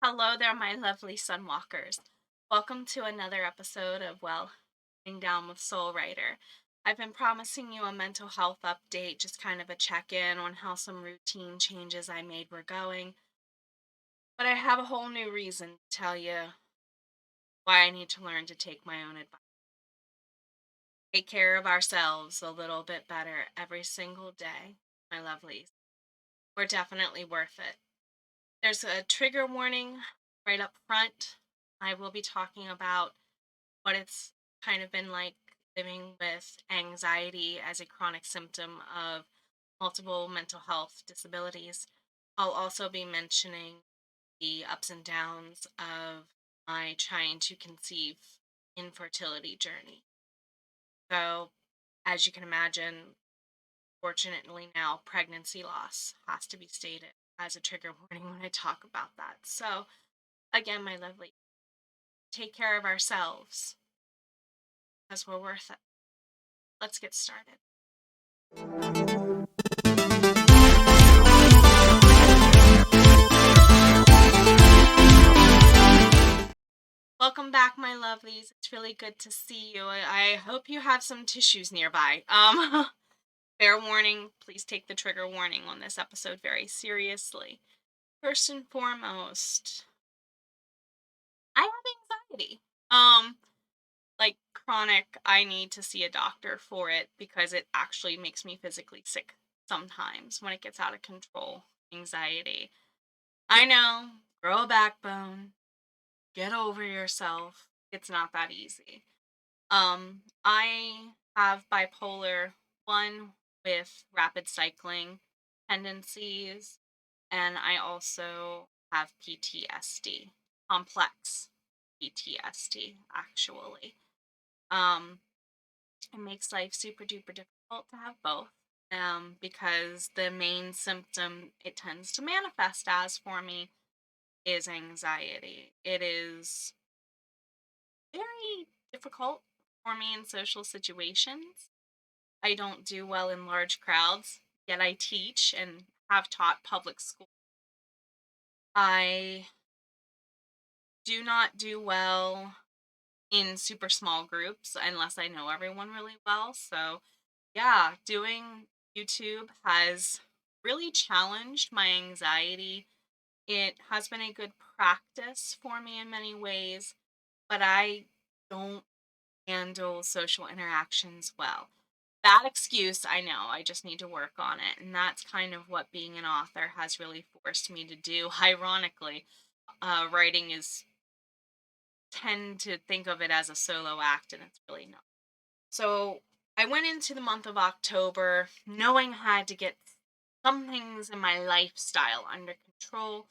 Hello there, my lovely sunwalkers. Welcome to another episode of Sitting Down with Soul Writer. I've been promising you a mental health update, just kind of a check in on how some routine changes I made were going. But I have a whole new reason to tell you why I need to learn to take my own advice. Take care of ourselves a little bit better every single day, my lovelies. We're definitely worth it. There's a trigger warning right up front. I will be talking about what it's kind of been like living with anxiety as a chronic symptom of multiple mental health disabilities. I'll also be mentioning the ups and downs of my trying to conceive infertility journey. So, as you can imagine, fortunately now pregnancy loss has to be stated as a trigger warning when I talk about that. So, again, my lovely, take care of ourselves because we're worth it. Let's get started. Welcome back, my lovelies. It's really good to see you. I hope you have some tissues nearby. Fair warning, please take the trigger warning on this episode very seriously. First and foremost, I have anxiety. Like chronic, I need to see a doctor for it because it actually makes me physically sick sometimes when it gets out of control. Anxiety. I know, grow a backbone, get over yourself. It's not that easy. I have bipolar 1 with rapid cycling tendencies, and I also have PTSD, complex PTSD, actually. Um, it makes life super duper difficult to have both. Because the main symptom it tends to manifest as for me is anxiety. It is very difficult for me in social situations. I don't do well in large crowds, yet I teach and have taught public school. I do not do well in super small groups unless I know everyone really well. So, yeah, doing YouTube has really challenged my anxiety. It has been a good practice for me in many ways, but I don't handle social interactions well. Bad excuse, I know. I just need to work on it. And that's kind of what being an author has really forced me to do. Ironically, writing is tend to think of it as a solo act, and it's really not. So I went into the month of October knowing I had to get some things in my lifestyle under control.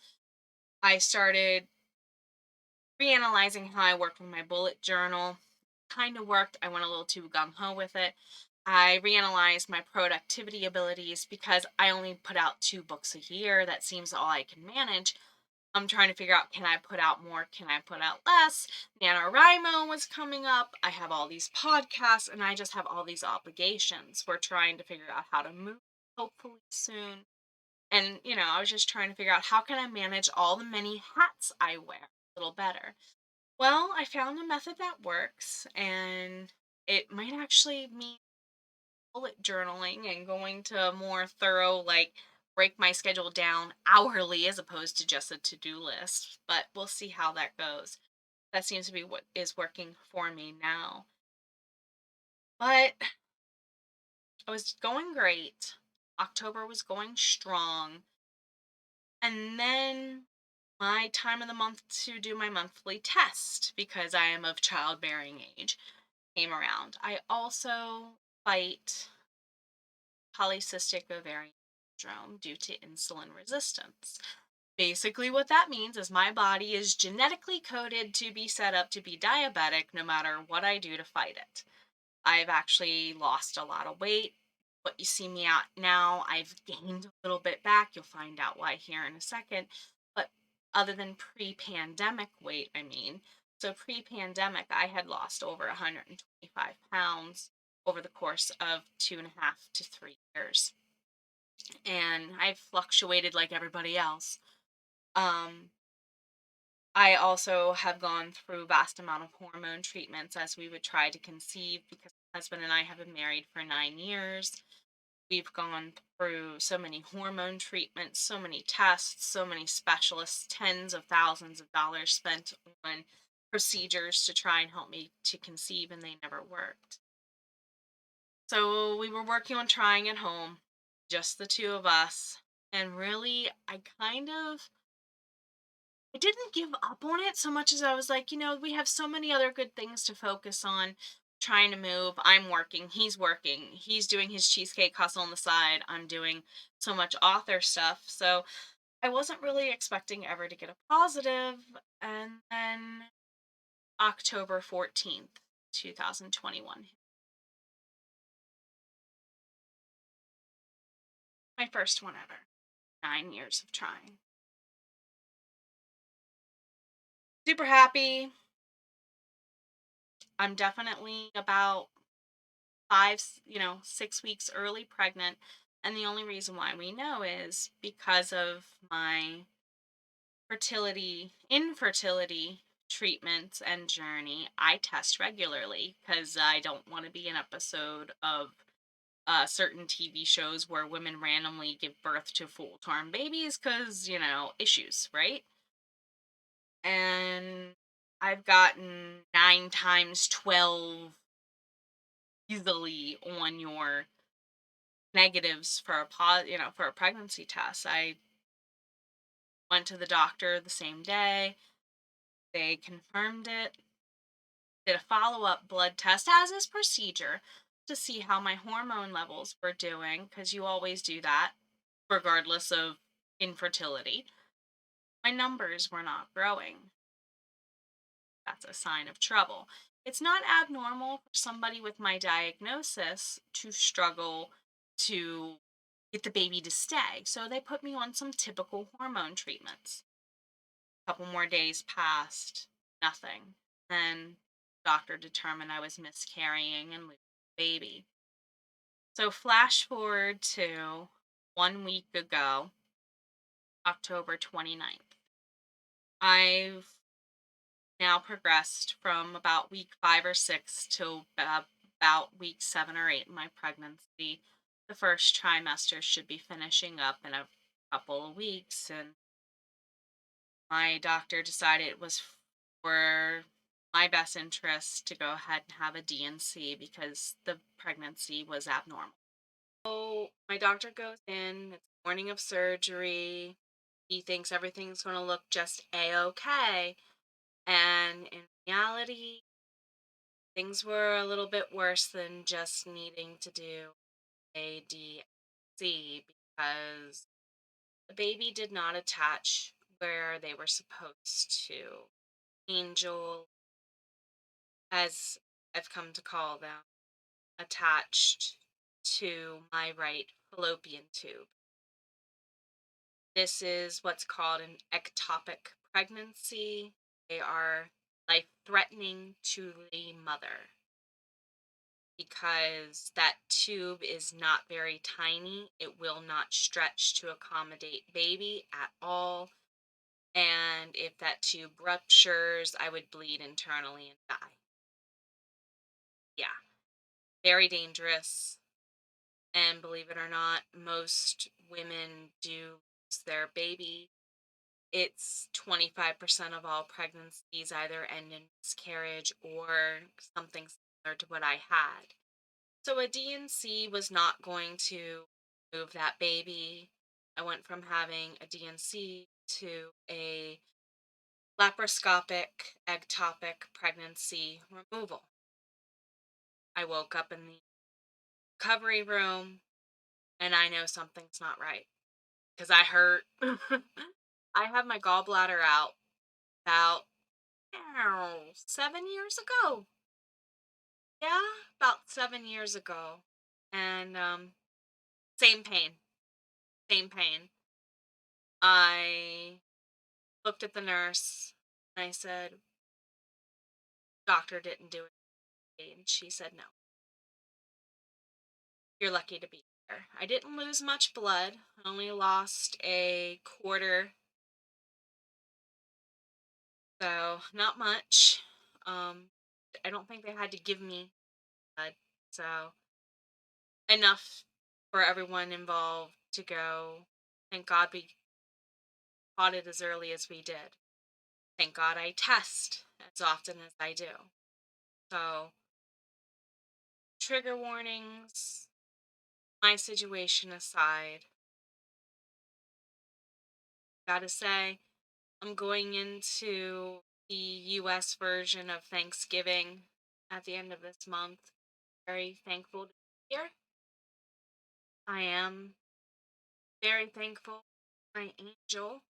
I started reanalyzing how I worked with my bullet journal. Kind of worked. I went a little too gung ho with it. I reanalyzed my productivity abilities because I only put out 2 books a year. That seems all I can manage. I'm trying to figure out, can I put out more? Can I put out less? NaNoWriMo was coming up. I have all these podcasts and I just have all these obligations. We're trying to figure out how to move hopefully soon. And, I was just trying to figure out how can I manage all the many hats I wear a little better. Well, I found a method that works and it might actually mean bullet journaling and going to a more thorough, like, break my schedule down hourly as opposed to just a to-do list, but we'll see how that goes. That seems to be what is working for me now. But I was going great. October was going strong. And then my time of the month to do my monthly test because I am of childbearing age came around. I also fight polycystic ovarian syndrome due to insulin resistance. Basically, what that means is my body is genetically coded to be set up to be diabetic no matter what I do to fight it. I've actually lost a lot of weight. What you see me at now, I've gained a little bit back. You'll find out why here in a second. But other than pre pandemic weight, I mean, so pre pandemic, I had lost over 125 pounds over the course of 2.5 to 3 years. And I've fluctuated like everybody else. Um, I also have gone through vast amount of hormone treatments as we would try to conceive because my husband and I have been married for 9 years. We've gone through so many hormone treatments, so many tests, so many specialists, tens of thousands of dollars spent on procedures to try and help me to conceive, and they never worked. So we were working on trying at home, just the two of us. And really, I didn't give up on it so much as I was like, we have so many other good things to focus on. Trying to move. I'm working. He's working. He's doing his cheesecake hustle on the side. I'm doing so much author stuff. So I wasn't really expecting ever to get a positive. And then October 14th, 2021, my first one ever. 9 years of trying. Super happy. I'm definitely about 6 weeks early pregnant. And the only reason why we know is because of my infertility treatments and journey. I test regularly because I don't want to be an episode of certain TV shows where women randomly give birth to full term babies because, issues, right? And I've gotten 9 times 12 easily on your negatives for for a pregnancy test. I went to the doctor the same day. They confirmed it. Did a follow-up blood test as is procedure to see how my hormone levels were doing because you always do that regardless of infertility. My numbers were not growing. That's a sign of trouble. It's not abnormal for somebody with my diagnosis to struggle to get the baby to stay. So they put me on some typical hormone treatments. A couple more days passed, nothing. Then doctor determined I was miscarrying and losing the baby. So flash forward to 1 week ago, October 29th. I've now progressed from about week 5 or 6 to about week 7 or 8 in my pregnancy. The first trimester should be finishing up in a couple of weeks, and my doctor decided it was for my best interest to go ahead and have a DNC because the pregnancy was abnormal. So my doctor goes in, it's the morning of surgery. He thinks everything's going to look just a-okay. And in reality, things were a little bit worse than just needing to do a DNC because the baby did not attach where they were supposed to. Angel, as I've come to call them, attached to my right fallopian tube. This is what's called an ectopic pregnancy. They are life threatening to the mother because that tube is not very tiny. It will not stretch to accommodate baby at all. And if that tube ruptures, I would bleed internally and die. Yeah, very dangerous. And believe it or not, most women do lose their baby. It's 25% of all pregnancies either end in miscarriage or something similar to what I had. So a DNC was not going to move that baby. I went from having a DNC to a laparoscopic ectopic pregnancy removal. I woke up in the recovery room and I know something's not right because I hurt. I had my gallbladder out about 7 years ago. Yeah, about 7 years ago. And same pain, same pain. I looked at the nurse and I said, "Doctor didn't do it." And she said, "No, you're lucky to be here." I didn't lose much blood. I only lost a quarter So, not much. Um, I don't think they had to give me blood. So, enough for everyone involved to go. Thank God we caught it as early as we did. Thank God I test as often as I do. So, trigger warnings, my situation aside, gotta say, I'm going into the US version of Thanksgiving at the end of this month. Very thankful to be here. I am very thankful for my angel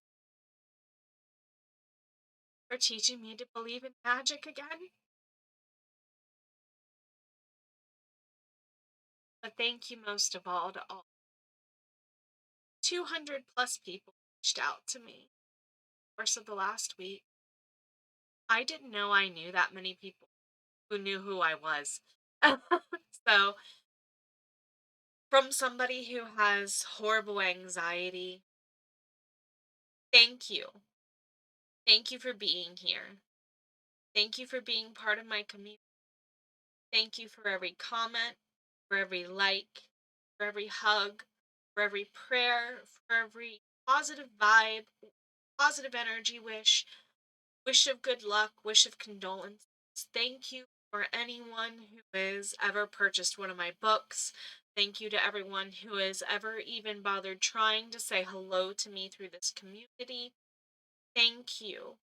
for teaching me to believe in magic again. But thank you most of all to all 200 plus people reached out to me in the course of the last week. I didn't know I knew that many people who knew who I was. So, from somebody who has horrible anxiety, thank you. Thank you for being here. Thank you for being part of my community. Thank you for every comment, for every like, for every hug, for every prayer, for every positive vibe, positive energy wish of good luck, wish of condolence. Thank you for anyone who has ever purchased one of my books. Thank you to everyone who has ever even bothered trying to say hello to me through this community. Thank you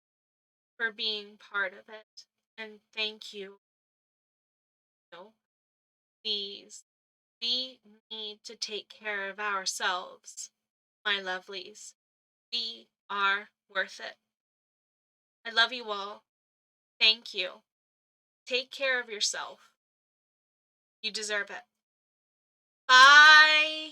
for being part of it. And thank you. Please, we need to take care of ourselves, my lovelies. We are worth it. I love you all. Thank you. Take care of yourself. You deserve it. Bye.